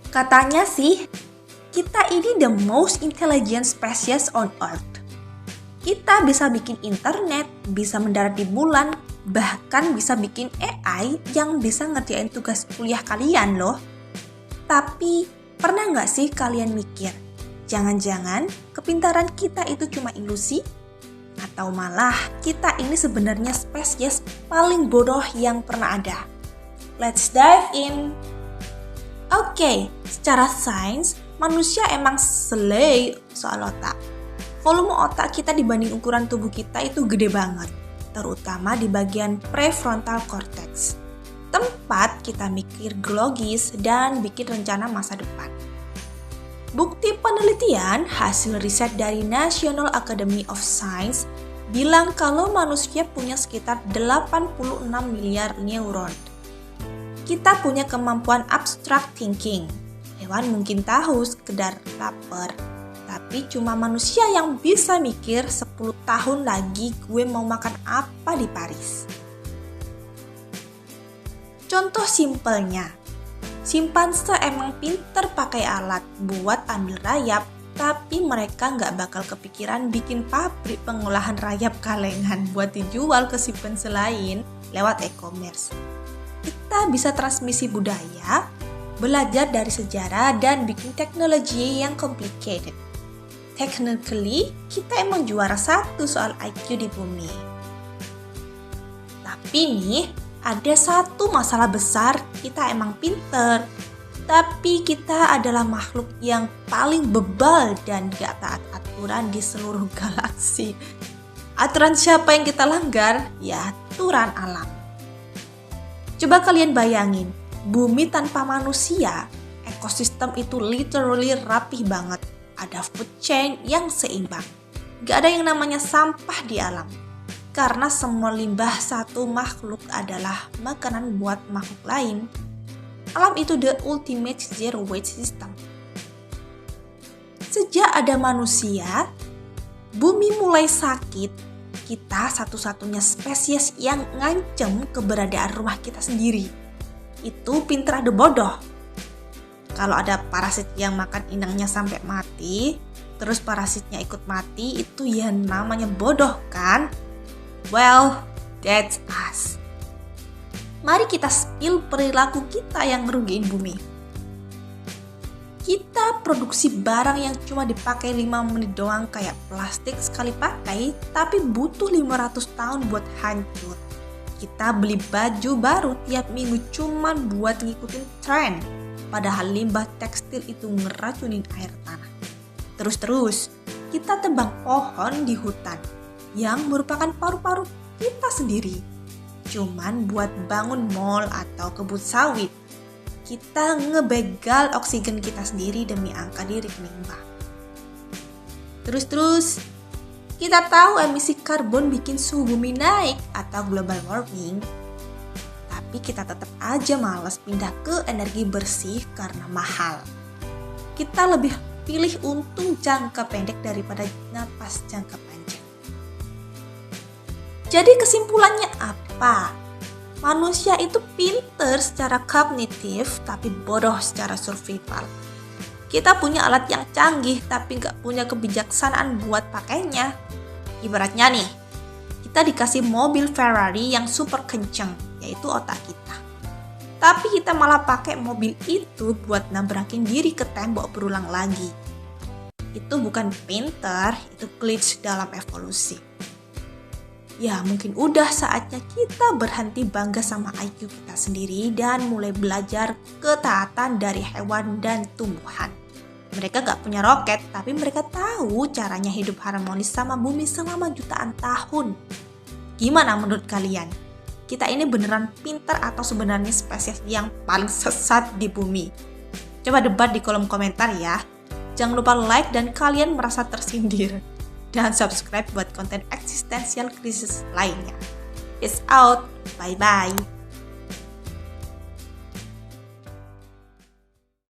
Katanya sih, kita ini the most intelligent species on Earth. Kita bisa bikin internet, bisa mendarat di bulan, bahkan bisa bikin AI yang bisa ngerjain tugas kuliah kalian loh. Tapi, pernah nggak sih kalian mikir, jangan-jangan kepintaran kita itu cuma ilusi? Atau malah kita ini sebenarnya spesies paling bodoh yang pernah ada? Let's dive in! Oke, secara sains, manusia emang slay soal otak. Volume otak kita dibanding ukuran tubuh kita itu gede banget, terutama di bagian prefrontal cortex, tempat kita mikir logis dan bikin rencana masa depan. Bukti penelitian hasil riset dari National Academy of Science bilang kalau manusia punya sekitar 86 miliar neuron. Kita punya kemampuan abstract thinking. Hewan mungkin tahu sekedar lapar, tapi cuma manusia yang bisa mikir 10 tahun lagi gue mau makan apa di Paris. Contoh simpelnya, simpanse emang pinter pakai alat buat ambil rayap, tapi mereka nggak bakal kepikiran bikin pabrik pengolahan rayap kalengan buat dijual ke simpanse lain lewat e-commerce. Kita bisa transmisi budaya, belajar dari sejarah, dan bikin teknologi yang complicated. Technically, kita emang juara satu soal IQ di bumi. Tapi nih, ada satu masalah besar, kita emang pinter. Tapi kita adalah makhluk yang paling bebal dan gak taat aturan di seluruh galaksi. Aturan siapa yang kita langgar? Ya, aturan alam. Coba kalian bayangin, bumi tanpa manusia, ekosistem itu literally rapih banget. Ada food chain yang seimbang. Gak ada yang namanya sampah di alam. Karena semua limbah satu makhluk adalah makanan buat makhluk lain. Alam itu the ultimate zero waste system. Sejak ada manusia, bumi mulai sakit. Kita satu-satunya spesies yang ngancem keberadaan rumah kita sendiri. Itu pinter ada bodoh. Kalau ada parasit yang makan inangnya sampai mati, terus parasitnya ikut mati, itu ya namanya bodoh kan? Well, that's us. Mari kita spill perilaku kita yang ngerugiin bumi. Kita produksi barang yang cuma dipakai 5 menit doang kayak plastik sekali pakai, tapi butuh 500 tahun buat hancur. Kita beli baju baru tiap minggu cuman buat ngikutin tren, padahal limbah tekstil itu ngeracunin air tanah. Terus, kita tebang pohon di hutan yang merupakan paru-paru kita sendiri, cuman buat bangun mall atau kebun sawit. Kita ngebegal oksigen kita sendiri demi angka di rekening bank. Terus, kita tahu emisi karbon bikin suhu bumi naik atau global warming, tapi kita tetap aja malas pindah ke energi bersih karena mahal. Kita lebih pilih untung jangka pendek daripada napas jangka panjang. Jadi kesimpulannya apa? Manusia itu pinter secara kognitif, tapi bodoh secara survival. Kita punya alat yang canggih, tapi nggak punya kebijaksanaan buat pakainya. Ibaratnya nih, kita dikasih mobil Ferrari yang super kenceng, yaitu otak kita. Tapi kita malah pakai mobil itu buat nabrakin diri ke tembok berulang lagi. Itu bukan pinter, itu glitch dalam evolusi. Ya mungkin udah saatnya kita berhenti bangga sama IQ kita sendiri dan mulai belajar ketaatan dari hewan dan tumbuhan. Mereka gak punya roket, tapi mereka tahu caranya hidup harmonis sama bumi selama jutaan tahun. Gimana menurut kalian? Kita ini beneran pinter atau sebenarnya spesies yang paling sesat di bumi? Coba debat di kolom komentar ya. Jangan lupa like dan kalian merasa tersindir. Dan subscribe buat konten eksistensial krisis lainnya. Peace out. Bye-bye.